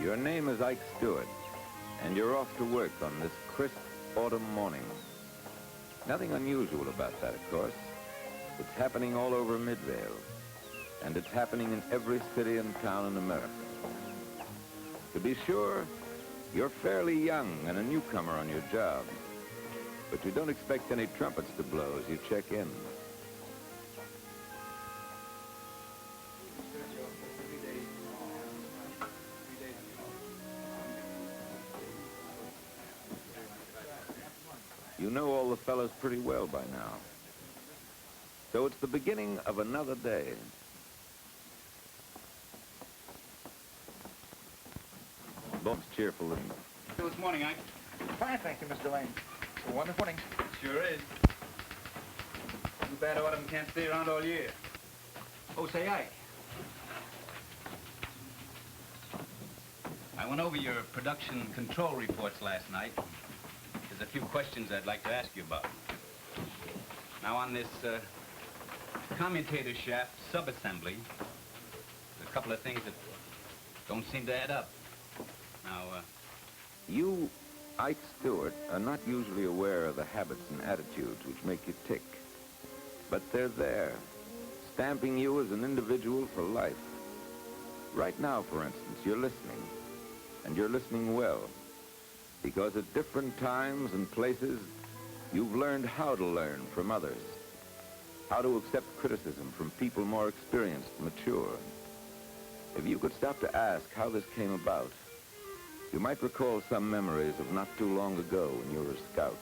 Your name is Ike Stewart, and you're off to work on this crisp autumn morning. Nothing unusual about that, of course. It's happening all over Midvale, and it's happening in every city and town in America. To be sure, you're fairly young and a newcomer on your job, but you don't expect any trumpets to blow as you check in. You know all the fellows pretty well by now. So it's the beginning of another day. Both cheerful and... This morning, Ike. Fine, thank you, Mr. Lane. It's a wonderful morning. Sure is. Too bad autumn can't stay around all year. Oh, say, Ike. I went over your production control reports last night. There's a few questions I'd like to ask you about. Now, on this commutator shaft subassembly, there's a couple of things that don't seem to add up. Now, You, Ike Stewart, are not usually aware of the habits and attitudes which make you tick. But they're there, stamping you as an individual for life. Right now, for instance, you're listening, and you're listening well, because at different times and places, you've learned how to learn from others, how to accept criticism from people more experienced and mature. If you could stop to ask how this came about, you might recall some memories of not too long ago when you were a scout.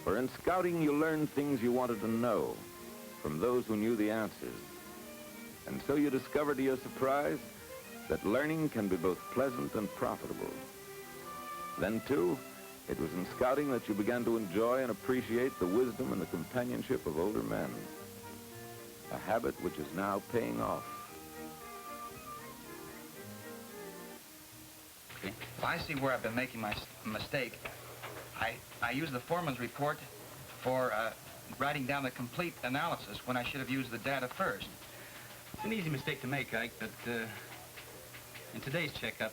For in scouting, you learned things you wanted to know from those who knew the answers. And so you discovered to your surprise that learning can be both pleasant and profitable. Then, too, it was in scouting that you began to enjoy and appreciate the wisdom and the companionship of older men, a habit which is now paying off. If I see where I've been making my mistake, I use the foreman's report for writing down the complete analysis when I should have used the data first. it's an easy mistake to make, Ike, but in today's checkup,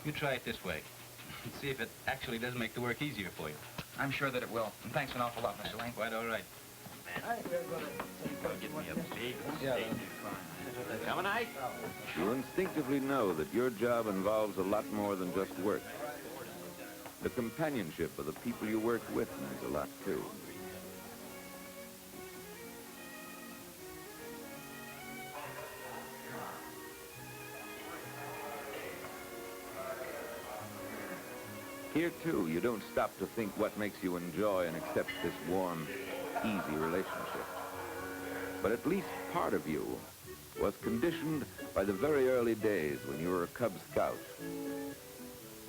you try it this way and see if it actually does make the work easier for you. I'm sure that it will. And thanks an awful lot, Mr. Lane. Quite all right. Give me a big steak. Coming, Ike? You instinctively know that your job involves a lot more than just work. The companionship of the people you work with means a lot, too. Here, too, you don't stop to think what makes you enjoy and accept this warm, easy relationship. But at least part of you was conditioned by the very early days when you were a Cub Scout.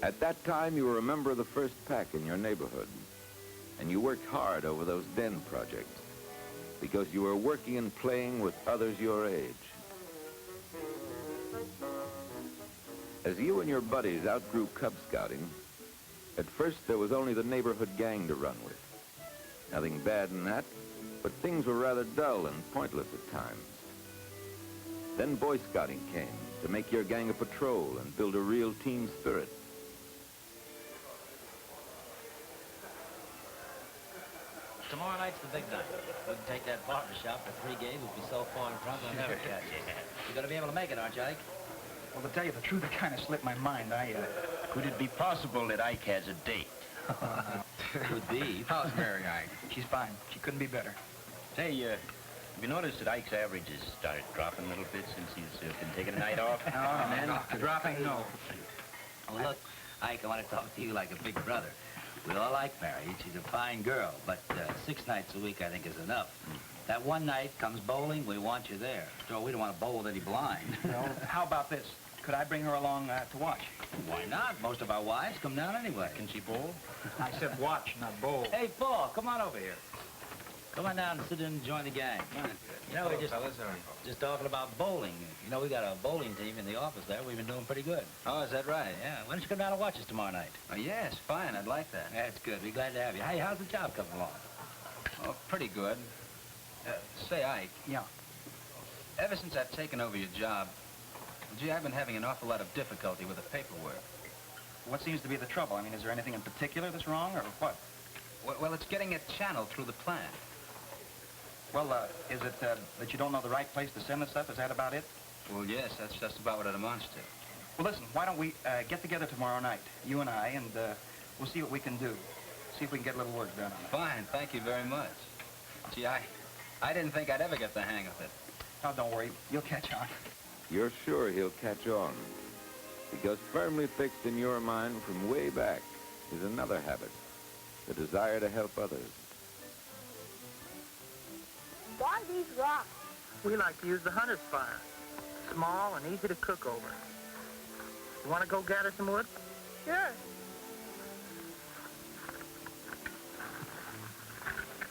At that time, you were a member of the first pack in your neighborhood, and you worked hard over those den projects because you were working and playing with others your age. As you and your buddies outgrew Cub Scouting, at first there was only the neighborhood gang to run with. Nothing bad in that, but things were rather dull and pointless at times. Then Boy Scouting came to make your gang a patrol and build a real team spirit. Tomorrow night's the big night. We can take that partner shop for 3 games. We'll be so far in front we'll never catch it. You're going to be able to make it, aren't you, Ike? Well, to tell you the truth, it kind of slipped my mind. Could it be possible that Ike has a date? Could be. How's Mary, Ike? She's fine. She couldn't be better. Say, have you noticed that Ike's average has started dropping a little bit since he's been taking a night off? No, dropping, no. Oh, look, Ike, I want to talk to you like a big brother. We all like Mary. She's a fine girl, but 6 nights a week, I think, is enough. That one night comes bowling, we want you there. So we don't want to bowl with any blind. Well, how about this? Could I bring her along to watch? Why not? Most of our wives come down anyway. Can she bowl? I said watch, not bowl. Hey, Paul, come on over here. Come on down and sit in and join the gang. You know, we're just talking about bowling. You know, we got a bowling team in the office there. We've been doing pretty good. Oh, is that right? Yeah. Why don't you come down and watch us tomorrow night? Oh, yes, fine. I'd like that. That's good. We're glad to have you. Hey, how's the job coming along? Oh, pretty good. Say, Ike. Yeah. Ever since I've taken over your job, Gee, I've been having an awful lot of difficulty with the paperwork. What seems to be the trouble? I mean, is there anything in particular that's wrong, or what? Well, it's getting it channeled through the plant. Well, is it that you don't know the right place to send the stuff? Is that about it? Well, yes, that's just about what it amounts to. Well, listen, why don't we get together tomorrow night, you and I, and we'll see what we can do. See if we can get a little work done on it. Fine, thank you very much. Gee, I didn't think I'd ever get the hang of it. Oh, don't worry. You'll catch on. You're sure he'll catch on, because firmly fixed in your mind from way back is another habit, the desire to help others. Why these rocks? We like to use the hunter's fire. Small and easy to cook over. You want to go gather some wood? Sure.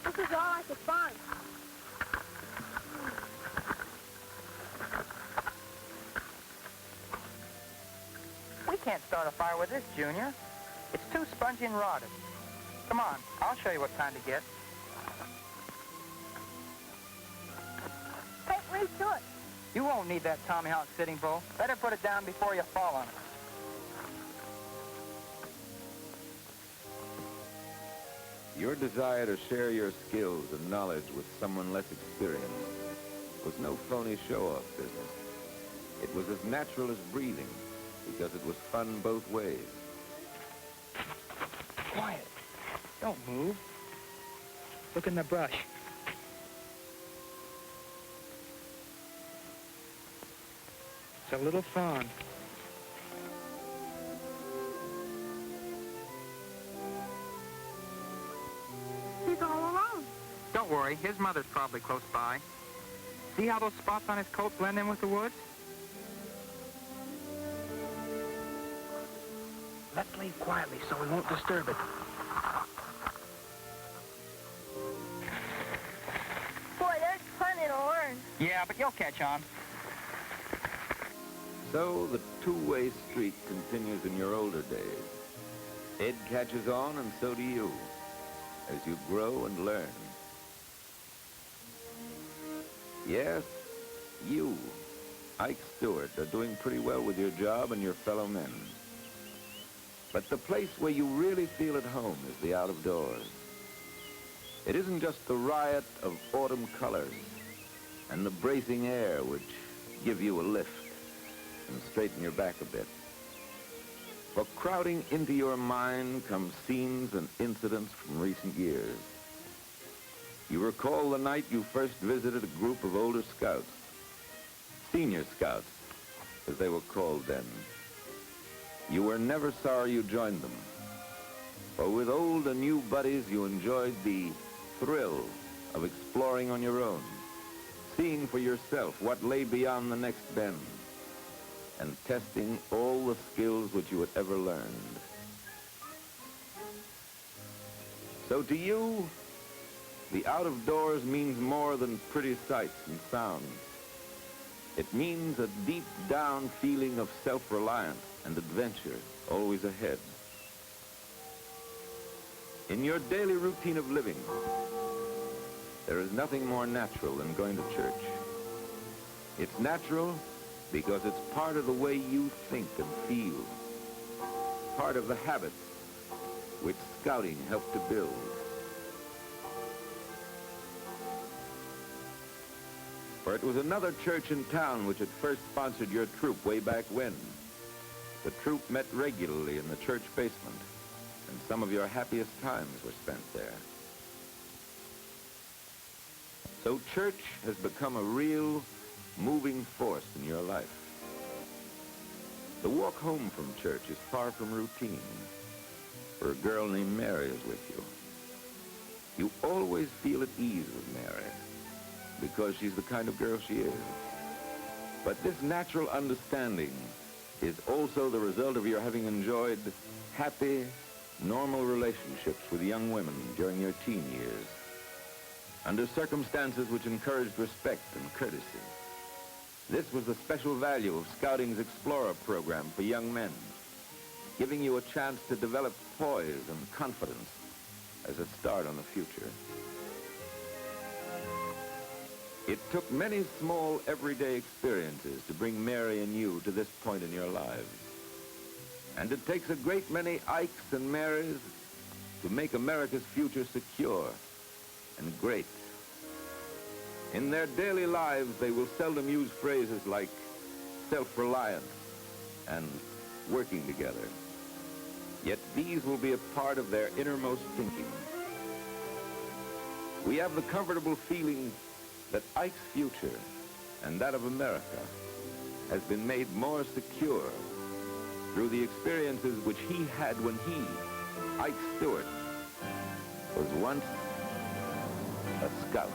This is all I could find. We can't start a fire with this, Junior. It's too spongy and rotted. Come on, I'll show you what kind to get. Can't reach to it. You won't need that tomahawk sitting bull. Better put it down before you fall on it. Your desire to share your skills and knowledge with someone less experienced was no phony show-off business. It was as natural as breathing, because it was fun both ways. Quiet. Don't move. Look in the brush. It's a little fawn. He's all alone. Don't worry, his mother's probably close by. See how those spots on his coat blend in with the woods? Let's leave quietly so we won't disturb it. Boy, there's plenty to learn. Yeah, but you'll catch on. So the two-way street continues in your older days. Ed catches on, and so do you, as you grow and learn. Yes, you, Ike Stewart, are doing pretty well with your job and your fellow men. But the place where you really feel at home is the out of doors. It isn't just the riot of autumn colors and the bracing air which give you a lift and straighten your back a bit. For crowding into your mind come scenes and incidents from recent years. You recall the night you first visited a group of older scouts, senior scouts, as they were called then. You were never sorry you joined them, for with old and new buddies you enjoyed the thrill of exploring on your own, seeing for yourself what lay beyond the next bend, and testing all the skills which you had ever learned. So to you, the out of doors means more than pretty sights and sounds. It means a deep down feeling of self-reliance and adventure always ahead. In your daily routine of living, there is nothing more natural than going to church. It's natural because it's part of the way you think and feel, part of the habits which scouting helped to build. For it was another church in town which had first sponsored your troop way back when. The troop met regularly in the church basement, and some of your happiest times were spent there. So church has become a real moving force in your life. The walk home from church is far from routine, for a girl named Mary is with you. You always feel at ease with Mary, because she's the kind of girl she is. But this natural understanding is also the result of your having enjoyed happy, normal relationships with young women during your teen years, under circumstances which encouraged respect and courtesy. This was the special value of Scouting's Explorer program for young men, giving you a chance to develop poise and confidence as a start on the future. It took many small, everyday experiences to bring Mary and you to this point in your lives. And it takes a great many Ikes and Marys to make America's future secure and great. In their daily lives, they will seldom use phrases like self-reliance and working together. Yet these will be a part of their innermost thinking. We have the comfortable feeling that Ike's future and that of America has been made more secure through the experiences which he had when he, Ike Stewart, was once a scout.